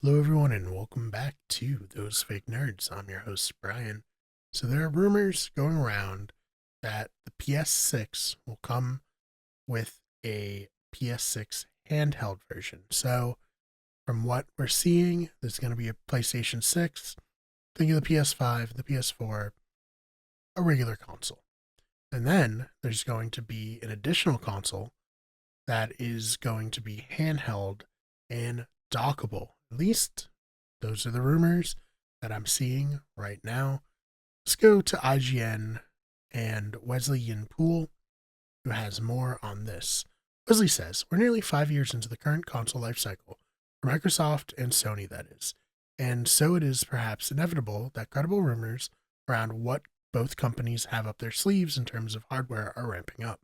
Hello, everyone, and welcome back to Those Fake Nerds. I'm your host, Brian. So, there are rumors going around that the PS6 will come with a PS6 handheld version. So, from what we're seeing, there's going to be a PlayStation 6, think of the PS5, the PS4, a regular console. And then there's going to be an additional console that is going to be handheld and dockable. At least those are the rumors that I'm seeing right now. Let's go to IGN and Wesley Yin Poole, who has more on this. Wesley says, "We're nearly 5 years into the current console life cycle, for Microsoft and Sony, that is. And so it is perhaps inevitable that credible rumors around what both companies have up their sleeves in terms of hardware are ramping up.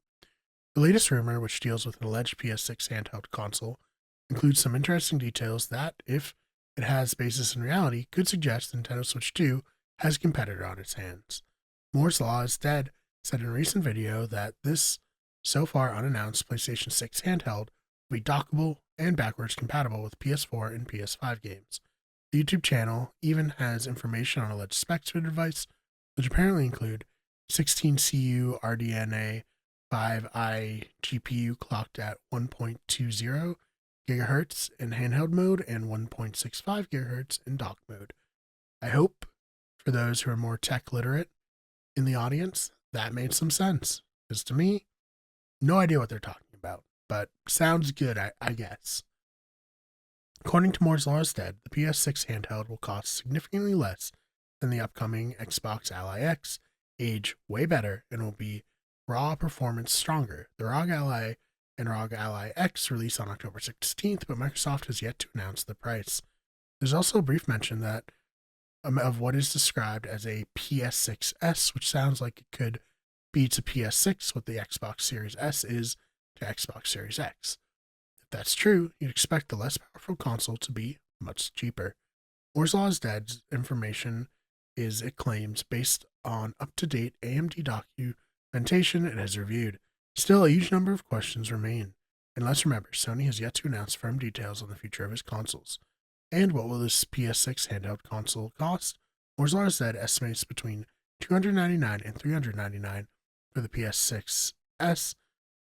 The latest rumor, which deals with an alleged PS6 handheld console, includes some interesting details that, if it has basis in reality, could suggest Nintendo Switch 2 has a competitor on its hands. Moore's Law is dead said in a recent video that this so far unannounced PlayStation 6 handheld will be dockable and backwards compatible with PS4 and PS5 games. The YouTube channel even has information on alleged specs for the device, which apparently include 16 CU RDNA 5i GPU clocked at 1.20 gigahertz in handheld mode and 1.65 gigahertz in dock mode. I hope for those who are more tech literate in the audience, that made some sense. Because to me, no idea what they're talking about, but sounds good, I guess. According to Moore's Law is dead, the PS6 handheld will cost significantly less than the upcoming Xbox Ally X, age way better, and will be raw performance stronger. The ROG Ally and ROG Ally X release on October 16th, but Microsoft has yet to announce the price. There's also a brief mention that of what is described as a PS6S, which sounds like it could be to PS6 what the Xbox Series S is to Xbox Series X. If that's true, you'd expect the less powerful console to be much cheaper. Moore's Law is Dead's information is, it claims, based on up-to-date AMD documentation it has reviewed. Still, a huge number of questions remain. And let's remember, Sony has yet to announce firm details on the future of its consoles. And what will this PS6 handheld console cost? Moore's Law said estimates between $299 and $399 for the PS6S,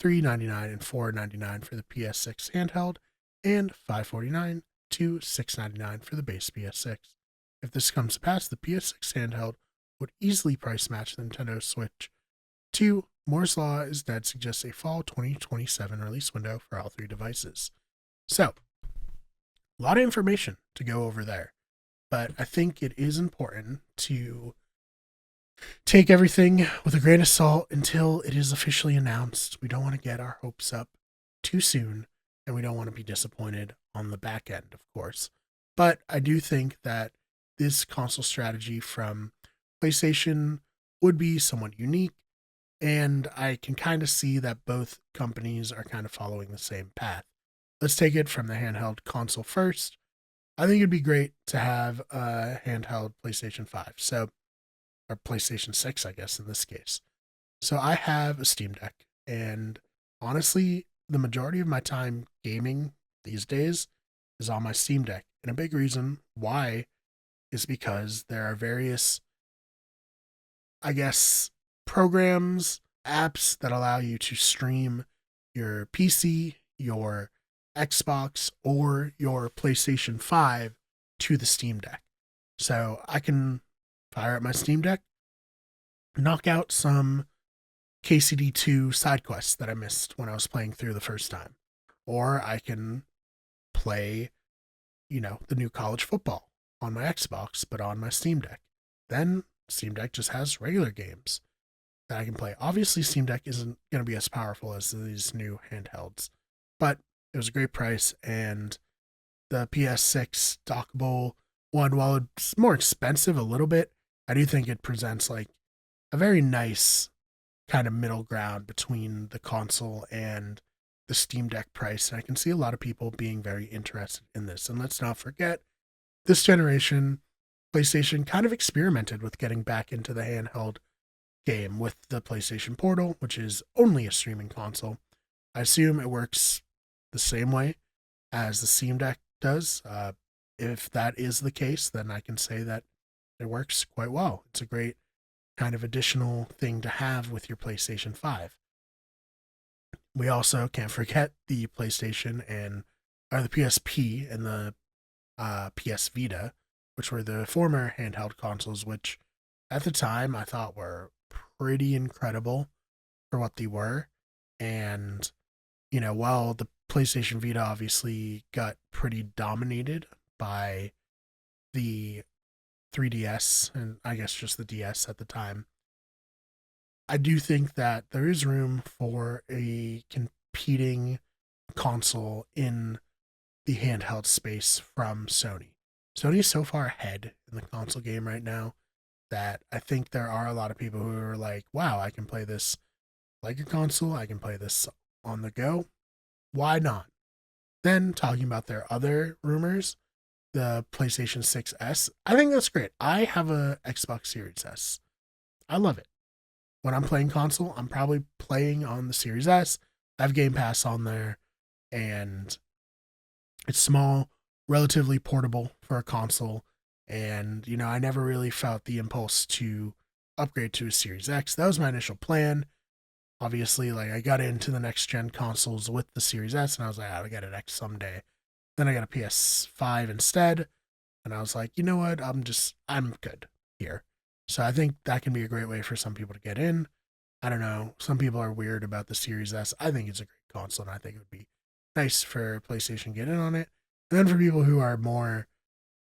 $399 and $499 for the PS6 handheld, and $549 to $699 for the base PS6. If this comes to pass, the PS6 handheld would easily price match the Nintendo Switch 2. Moore's Law is Dead suggests a fall 2027 release window for all three devices. So, a lot of information to go over there, but I think it is important to take everything with a grain of salt until it is officially announced. We don't want to get our hopes up too soon, and we don't want to be disappointed on the back end, of course. But I do think that this console strategy from PlayStation would be somewhat unique, and I can kind of see that both companies are kind of following the same path. Let's take it from the handheld console first. I think it'd be great to have a handheld PlayStation 5. So, or PlayStation 6, I guess, in this case. So I have a Steam Deck, and honestly, the majority of my time gaming these days is on my Steam Deck. And a big reason why is because there are various, I guess, programs, apps that allow you to stream your PC, your Xbox, or your PlayStation 5 to the Steam Deck. So I can fire up my Steam Deck, knock out some KCD2 side quests that I missed when I was playing through the first time. Or I can play, the new college football on my Xbox, but on my Steam Deck. Then Steam Deck just has regular games that I can play. Obviously, Steam Deck isn't going to be as powerful as these new handhelds, but it was a great price, and the PS6 dockable one, while it's more expensive a little bit, I do think it presents like a very nice kind of middle ground between the console and the Steam Deck price. And I can see a lot of people being very interested in this. And let's not forget, this generation, PlayStation kind of experimented with getting back into the handheld game with the PlayStation Portal, which is only a streaming console. I assume it works the same way as the Steam Deck does. if that is the case, then I can say that it works quite well. It's a great kind of additional thing to have with your PlayStation 5. We also can't forget the PlayStation and or the PSP and the PS Vita, which were the former handheld consoles, which at the time I thought were pretty incredible for what they were. And, while the PlayStation Vita obviously got pretty dominated by the 3DS and I guess just the DS at the time, I do think that there is room for a competing console in the handheld space from Sony. Sony is so far ahead in the console game right now that I think there are a lot of people who are like, wow, I can play this like a console, I can play this on the go. Why not? Then talking about their other rumors, the PlayStation 6S, I think that's great. I have a Xbox Series S. I love it. When I'm playing console, I'm probably playing on the Series S. I have Game Pass on there, and it's small, relatively portable for a console. And, I never really felt the impulse to upgrade to a Series X. That was my initial plan. Obviously, I got into the next gen consoles with the Series S, and I was like, I'll get an X someday. Then I got a PS5 instead, and I was like, you know what? I'm good here. So I think that can be a great way for some people to get in. I don't know. Some people are weird about the Series S. I think it's a great console, and I think it would be nice for PlayStation to get in on it. And then for people who are more,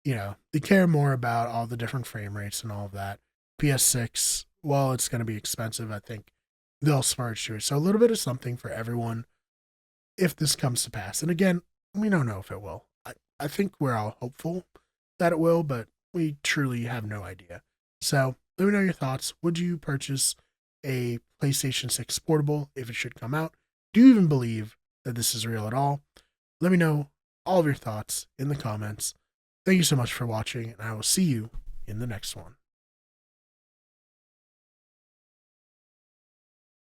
they care more about all the different frame rates and all of that, PS6, well, it's going to be expensive. I think they'll splurge to it. So a little bit of something for everyone if this comes to pass. And again, we don't know if it will. I think we're all hopeful that it will, but we truly have no idea. So let me know your thoughts. Would you purchase a PlayStation 6 portable if it should come out? Do you even believe that this is real at all? Let me know all of your thoughts in the comments. Thank you so much for watching, and I will see you in the next one.